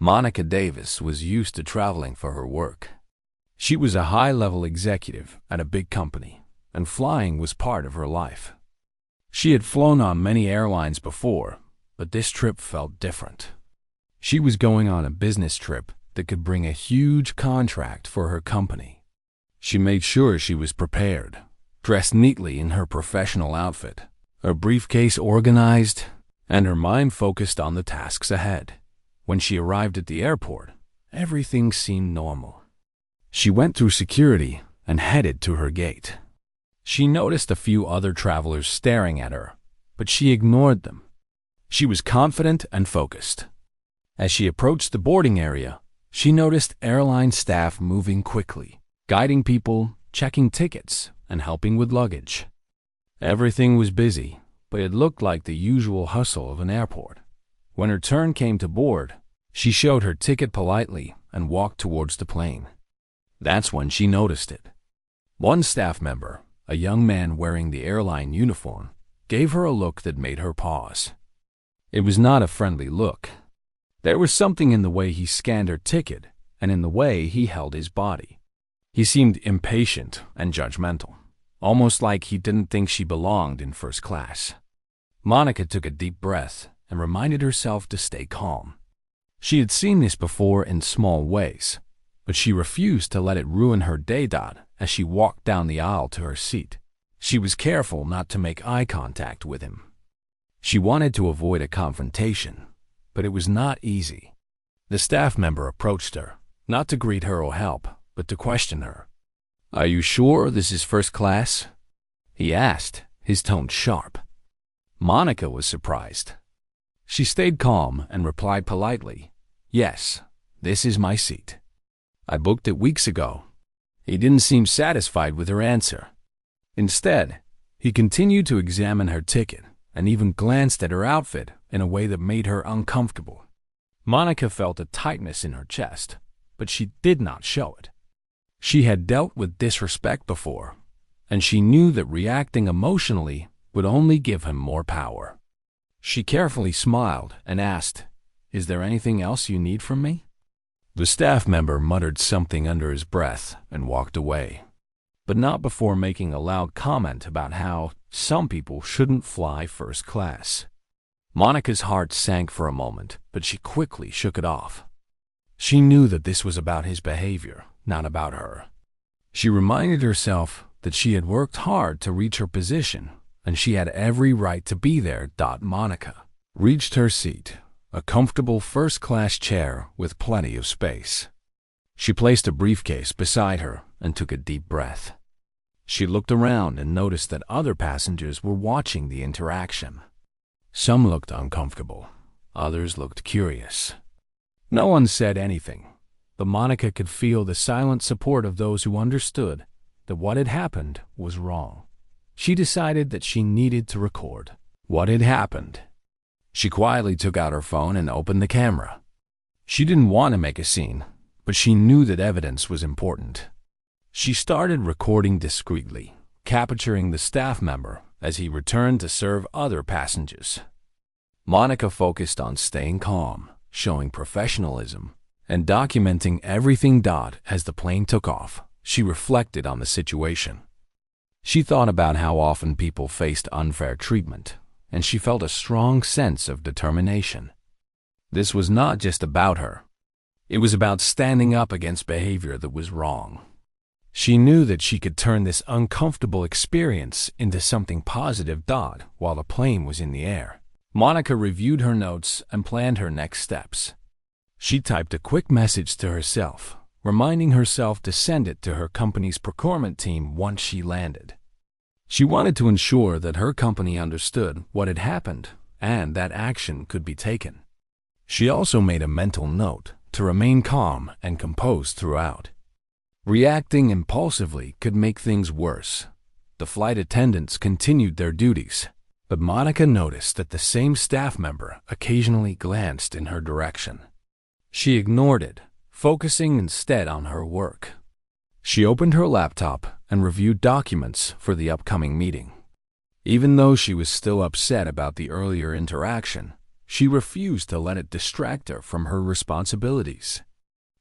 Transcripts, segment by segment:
Monica Davis was used to traveling for her work. She was a high-level executive at a big company, and flying was part of her life. She had flown on many airlines before, but this trip felt different. She was going on a business trip that could bring a huge contract for her company. She made sure she was prepared, dressed neatly in her professional outfit, her briefcase organized, and her mind focused on the tasks ahead. When she arrived at the airport, everything seemed normal. She went through security and headed to her gate. She noticed a few other travelers staring at her, but she ignored them. She was confident and focused. As she approached the boarding area, she noticed airline staff moving quickly, guiding people, checking tickets, and helping with luggage. Everything was busy, but it looked like the usual hustle of an airport. When her turn came to board, she showed her ticket politely and walked towards the plane. That's when she noticed it. One staff member, a young man wearing the airline uniform, gave her a look that made her pause. It was not a friendly look. There was something in the way he scanned her ticket and in the way he held his body. He seemed impatient and judgmental, almost like he didn't think she belonged in first class. Monica took a deep breath and reminded herself to stay calm. She had seen this before in small ways, but she refused to let it ruin her day. As she walked down the aisle to her seat, she was careful not to make eye contact with him. She wanted to avoid a confrontation, but it was not easy. The staff member approached her, not to greet her or help, but to question her. "Are you sure this is first class?" he asked, his tone sharp. Monica was surprised. She stayed calm and replied politely, "Yes, this is my seat. I booked it weeks ago." He didn't seem satisfied with her answer. Instead, he continued to examine her ticket and even glanced at her outfit in a way that made her uncomfortable. Monica felt a tightness in her chest, but she did not show it. She had dealt with disrespect before, and she knew that reacting emotionally would only give him more power. She carefully smiled and asked, "Is there anything else you need from me?" The staff member muttered something under his breath and walked away, but not before making a loud comment about how some people shouldn't fly first class. Monica's heart sank for a moment, but she quickly shook it off. She knew that this was about his behavior, not about her. She reminded herself that she had worked hard to reach her position, and she had every right to be there. Monica reached her seat, a comfortable first-class chair with plenty of space. She placed a briefcase beside her and took a deep breath. She looked around and noticed that other passengers were watching the interaction. Some looked uncomfortable, others looked curious. No one said anything, but Monica could feel the silent support of those who understood that what had happened was wrong. She decided that she needed to record what had happened. She quietly took out her phone and opened the camera. She didn't want to make a scene, but she knew that evidence was important. She started recording discreetly, capturing the staff member as he returned to serve other passengers. Monica focused on staying calm, showing professionalism, and documenting everything. As the plane took off, she reflected on the situation. She thought about how often people faced unfair treatment, and she felt a strong sense of determination. This was not just about her. It was about standing up against behavior that was wrong. She knew that she could turn this uncomfortable experience into something positive. While the plane was in the air, Monica reviewed her notes and planned her next steps. She typed a quick message to herself, reminding herself to send it to her company's procurement team once she landed. She wanted to ensure that her company understood what had happened and that action could be taken. She also made a mental note to remain calm and composed throughout. Reacting impulsively could make things worse. The flight attendants continued their duties, but Monica noticed that the same staff member occasionally glanced in her direction. She ignored it, focusing instead on her work. She opened her laptop and reviewed documents for the upcoming meeting. Even though she was still upset about the earlier interaction, she refused to let it distract her from her responsibilities.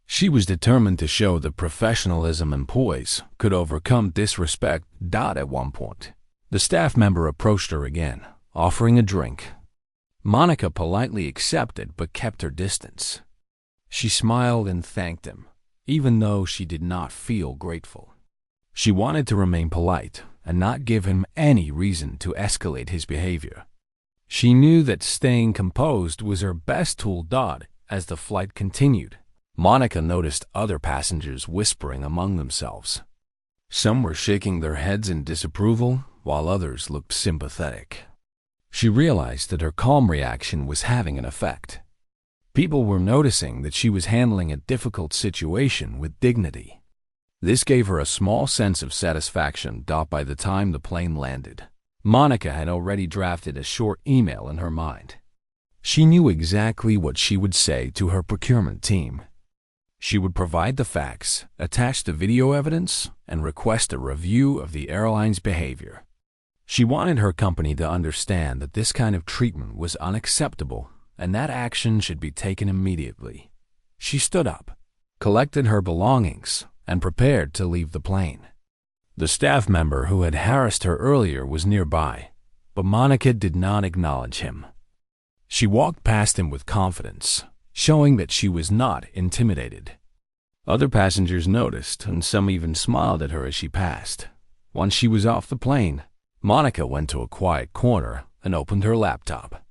She was determined to show that professionalism employees could overcome disrespect. At one point, the staff member approached her again, offering a drink. Monica politely accepted but kept her distance. She smiled and thanked him, even though she did not feel grateful. She wanted to remain polite and not give him any reason to escalate his behavior. She knew that staying composed was her best tool. As the flight continued, Monica noticed other passengers whispering among themselves. Some were shaking their heads in disapproval, while others looked sympathetic. She realized that her calm reaction was having an effect. People were noticing that she was handling a difficult situation with dignity. This gave her a small sense of satisfaction. By the time the plane landed, Monica had already drafted a short email in her mind. She knew exactly what she would say to her procurement team. She would provide the facts, attach the video evidence, and request a review of the airline's behavior. She wanted her company to understand that this kind of treatment was unacceptable and that action should be taken immediately. She stood up, collected her belongings, and prepared to leave the plane. The staff member who had harassed her earlier was nearby, but Monica did not acknowledge him. She walked past him with confidence, showing that she was not intimidated. Other passengers noticed, and some even smiled at her as she passed. Once she was off the plane, Monica went to a quiet corner and opened her laptop.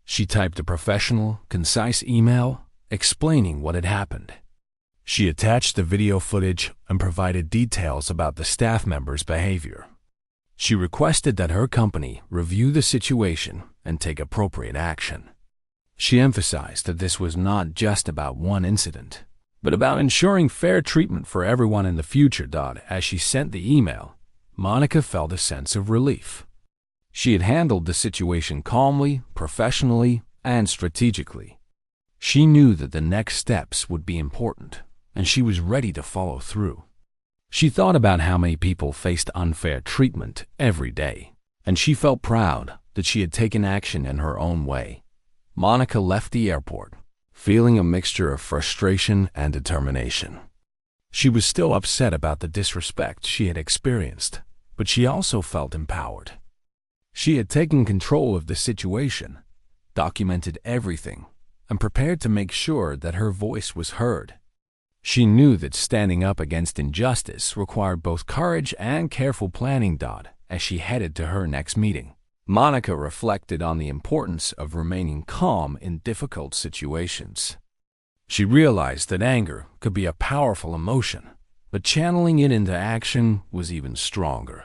She typed a professional, concise email explaining what had happened. She attached the video footage and provided details about the staff member's behavior. She requested that her company review the situation and take appropriate action. She emphasized that this was not just about one incident, but about ensuring fair treatment for everyone in the future. As she sent the email, Monica felt a sense of relief. She had handled the situation calmly, professionally, and strategically. She knew that the next steps would be important, and she was ready to follow through. She thought about how many people faced unfair treatment every day, and she felt proud that she had taken action in her own way. Monica left the airport, feeling a mixture of frustration and determination. She was still upset about the disrespect she had experienced, but she also felt empowered. She had taken control of the situation, documented everything, and prepared to make sure that her voice was heard. She knew that standing up against injustice required both courage and careful planning. As she headed to her next meeting, Monica reflected on the importance of remaining calm in difficult situations. She realized that anger could be a powerful emotion, but channeling it into action was even stronger.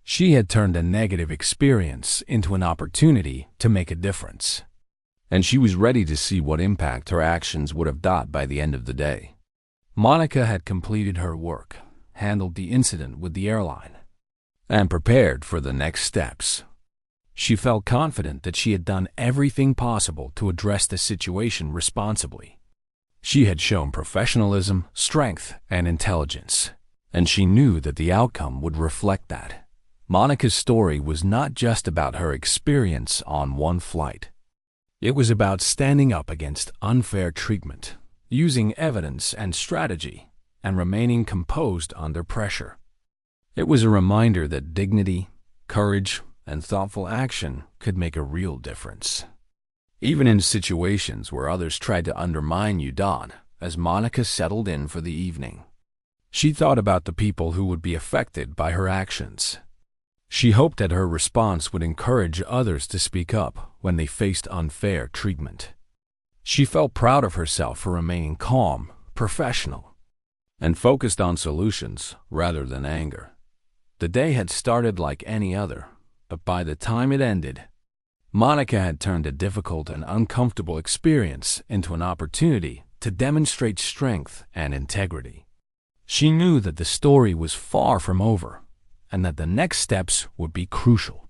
She had turned a negative experience into an opportunity to make a difference, and she was ready to see what impact her actions would have by the end of the day. Monica had completed her work, handled the incident with the airline, and prepared for the next steps. She felt confident that she had done everything possible to address the situation responsibly. She had shown professionalism, strength, and intelligence, and she knew that the outcome would reflect that. Monica's story was not just about her experience on one flight. It was about standing up against unfair treatment, using evidence and strategy, and remaining composed under pressure. It was a reminder that dignity, courage, and thoughtful action could make a real difference, even in situations where others tried to undermine you. As Monica settled in for the evening, she thought about the people who would be affected by her actions. She hoped that her response would encourage others to speak up when they faced unfair treatment. She felt proud of herself for remaining calm, professional, and focused on solutions rather than anger. The day had started like any other, but by the time it ended, Monica had turned a difficult and uncomfortable experience into an opportunity to demonstrate strength and integrity. She knew that the story was far from over and that the next steps would be crucial.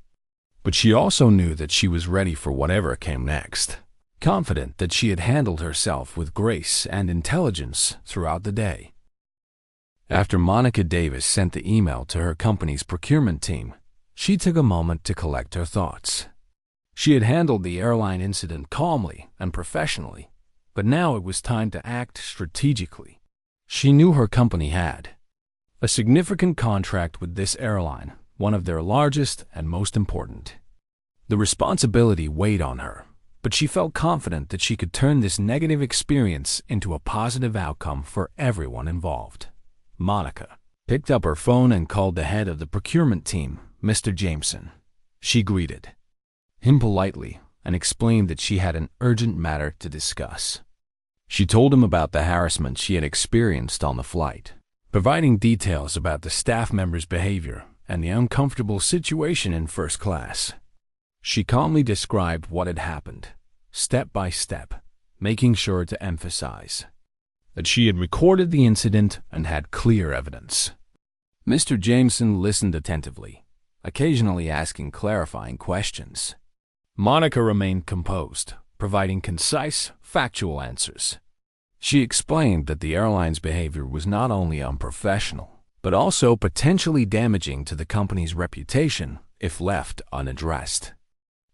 But she also knew that she was ready for whatever came next, confident that she had handled herself with grace and intelligence throughout the day. After Monica Davis sent the email to her company's procurement team, she took a moment to collect her thoughts. She had handled the airline incident calmly and professionally, but now it was time to act strategically. She knew her company had a significant contract with this airline, one of their largest and most important. The responsibility weighed on her, but she felt confident that she could turn this negative experience into a positive outcome for everyone involved. Monica picked up her phone and called the head of the procurement team, Mr. Jameson. She greeted him politely and explained that she had an urgent matter to discuss. She told him about the harassment she had experienced on the flight, providing details about the staff member's behavior and the uncomfortable situation in first class. She calmly described what had happened, step by step, making sure to emphasize that she had recorded the incident and had clear evidence. Mr. Jameson listened attentively, occasionally asking clarifying questions. Monica remained composed, providing concise, factual answers. She explained that the airline's behavior was not only unprofessional, but also potentially damaging to the company's reputation if left unaddressed.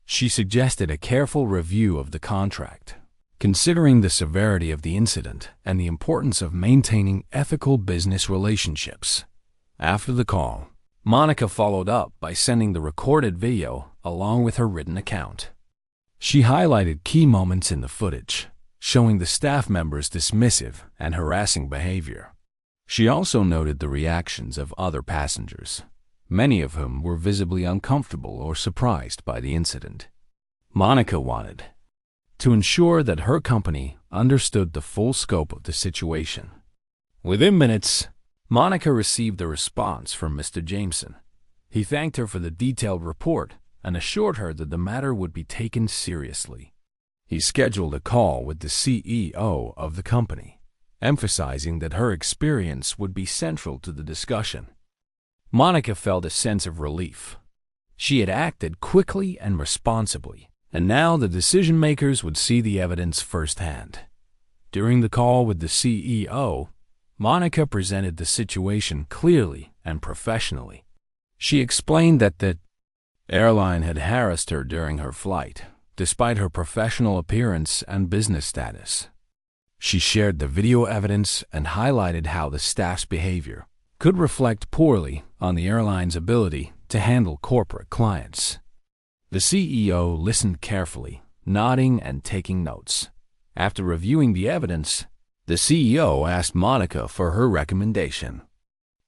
She suggested a careful review of the contract, considering the severity of the incident and the importance of maintaining ethical business relationships. After the call, Monica followed up by sending the recorded video along with her written account. She highlighted key moments in the footage, showing the staff members' dismissive and harassing behavior. She also noted the reactions of other passengers, many of whom were visibly uncomfortable or surprised by the incident. Monica wanted to ensure that her company understood the full scope of the situation. Within minutes, Monica received a response from Mr. Jameson. He thanked her for the detailed report and assured her that the matter would be taken seriously. He scheduled a call with the CEO of the company, emphasizing that her experience would be central to the discussion. Monica felt a sense of relief. She had acted quickly and responsibly, and now the decision-makers would see the evidence firsthand. During the call with the CEO, Monica presented the situation clearly and professionally. She explained that the airline had harassed her during her flight, despite her professional appearance and business status. She shared the video evidence and highlighted how the staff's behavior could reflect poorly on the airline's ability to handle corporate clients. The CEO listened carefully, nodding and taking notes. After reviewing the evidence, the CEO asked Monica for her recommendation.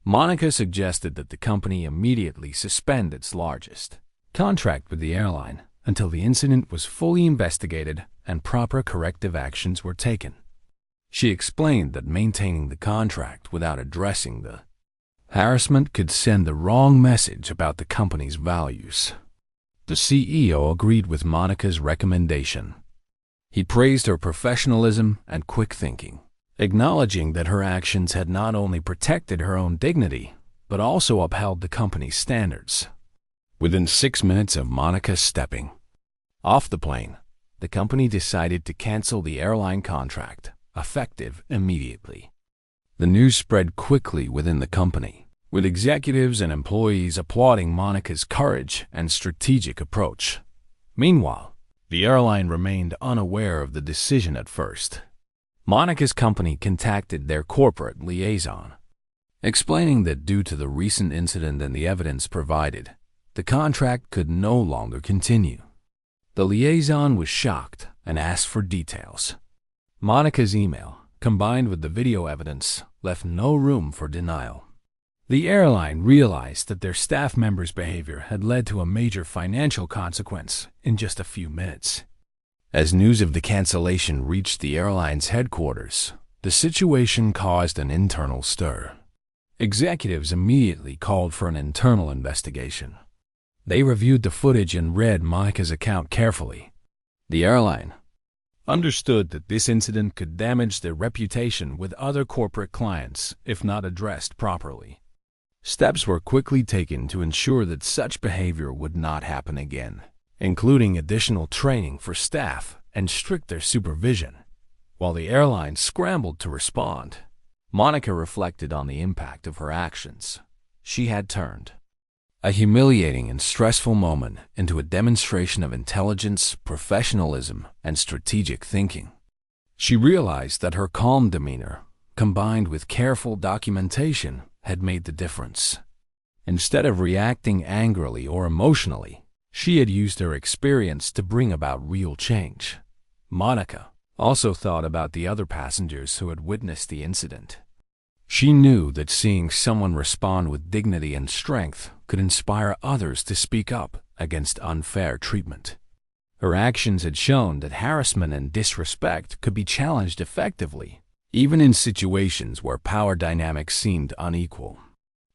Monica suggested that the company immediately suspend its largest contract with the airline until the incident was fully investigated and proper corrective actions were taken. She explained that maintaining the contract without addressing the harassment could send the wrong message about the company's values. The CEO agreed with Monica's recommendation. He praised her professionalism and quick thinking, acknowledging that her actions had not only protected her own dignity, but also upheld the company's standards. Within 6 minutes of Monica stepping off the plane, the company decided to cancel the airline contract, effective immediately. The news spread quickly within the company, with executives and employees applauding Monica's courage and strategic approach. Meanwhile, the airline remained unaware of the decision at first. Monica's company contacted their corporate liaison, explaining that due to the recent incident and the evidence provided, the contract could no longer continue. The liaison was shocked and asked for details. Monica's email, combined with the video evidence, left no room for denial. The airline realized that their staff members' behavior had led to a major financial consequence in just a few minutes. As news of the cancellation reached the airline's headquarters, the situation caused an internal stir. Executives immediately called for an internal investigation. They reviewed the footage and read Monica's account carefully. The airline understood that this incident could damage their reputation with other corporate clients if not addressed properly. Steps were quickly taken to ensure that such behavior would not happen again, including additional training for staff and stricter supervision. While the airline scrambled to respond, Monica reflected on the impact of her actions. She had turned a humiliating and stressful moment into a demonstration of intelligence, professionalism, and strategic thinking. She realized that her calm demeanor, combined with careful documentation, had made the difference. Instead of reacting angrily or emotionally, she had used her experience to bring about real change. Monica also thought about the other passengers who had witnessed the incident. She knew that seeing someone respond with dignity and strength could inspire others to speak up against unfair treatment. Her actions had shown that harassment and disrespect could be challenged effectively, even in situations where power dynamics seemed unequal.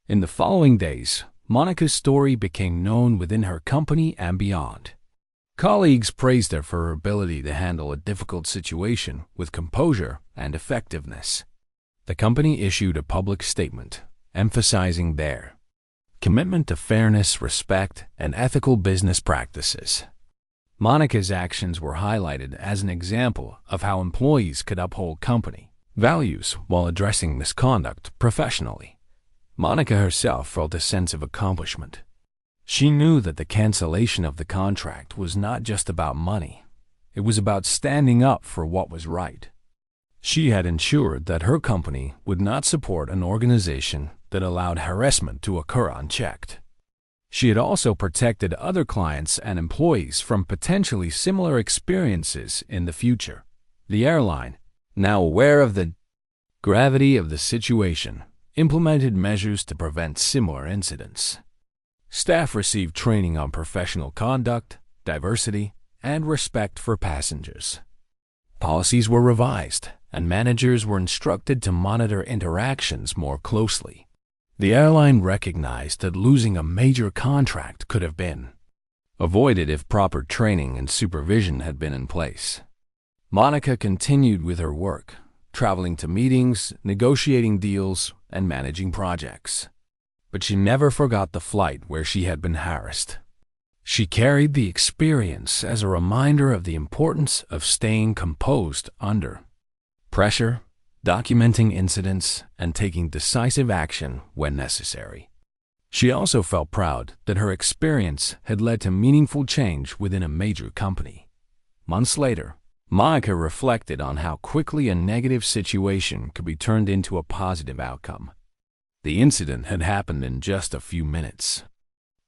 In the following days, Monica's story became known within her company and beyond. Colleagues praised her for her ability to handle a difficult situation with composure and effectiveness. The company issued a public statement emphasizing their commitment to fairness, respect, and ethical business practices. Monica's actions were highlighted as an example of how employees could uphold company values while addressing misconduct professionally. Monica herself felt a sense of accomplishment. She knew that the cancellation of the contract was not just about money. It was about standing up for what was right. She had ensured that her company would not support an organization that allowed harassment to occur unchecked. She had also protected other clients and employees from potentially similar experiences in the future. The airline, now aware of the gravity of the situation, implemented measures to prevent similar incidents. Staff received training on professional conduct, diversity, and respect for passengers. Policies were revised, and managers were instructed to monitor interactions more closely. The airline recognized that losing a major contract could have been avoided if proper training and supervision had been in place. Monica continued with her work, traveling to meetings, negotiating deals, and managing projects. But she never forgot the flight where she had been harassed. She carried the experience as a reminder of the importance of staying composed under pressure, documenting incidents, and taking decisive action when necessary. She also felt proud that her experience had led to meaningful change within a major company. Months later, Monica reflected on how quickly a negative situation could be turned into a positive outcome. The incident had happened in just a few minutes,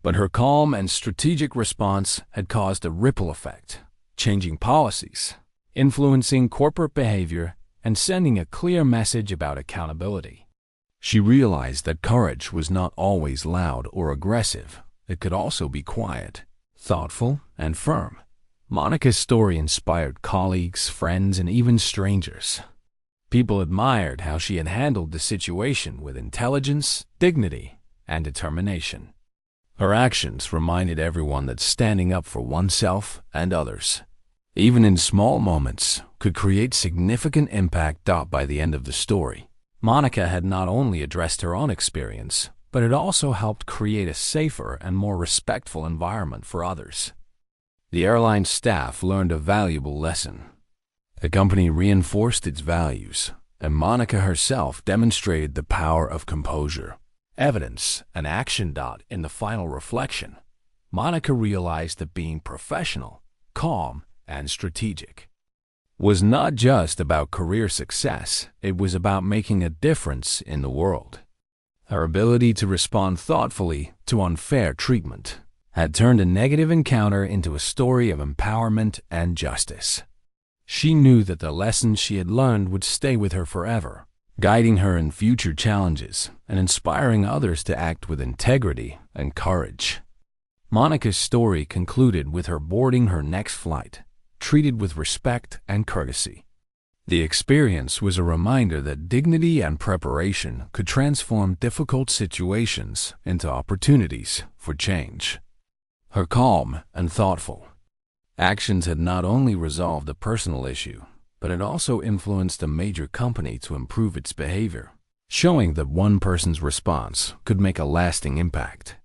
but her calm and strategic response had caused a ripple effect, changing policies, influencing corporate behavior, and sending a clear message about accountability. She realized that courage was not always loud or aggressive. It could also be quiet, thoughtful, and firm. Monica's story inspired colleagues, friends, and even strangers. People admired how she had handled the situation with intelligence, dignity, and determination. Her actions reminded everyone that standing up for oneself and others, even in small moments, could create significant impact. By the end of the story, Monica had not only addressed her own experience, but it also helped create a safer and more respectful environment for others. The airline staff learned a valuable lesson. The company reinforced its values, and Monica herself demonstrated the power of composure, evidence, and action. In the final reflection, Monica realized that being professional, calm, and strategic was not just about career success. It was about making a difference in the world. Her ability to respond thoughtfully to unfair treatment had turned a negative encounter into a story of empowerment and justice. She knew that the lessons she had learned would stay with her forever, guiding her in future challenges and inspiring others to act with integrity and courage. Monica's story concluded with her boarding her next flight, treated with respect and courtesy. The experience was a reminder that dignity and preparation could transform difficult situations into opportunities for change. Her calm and thoughtful actions had not only resolved a personal issue, but it also influenced a major company to improve its behavior, showing that one person's response could make a lasting impact.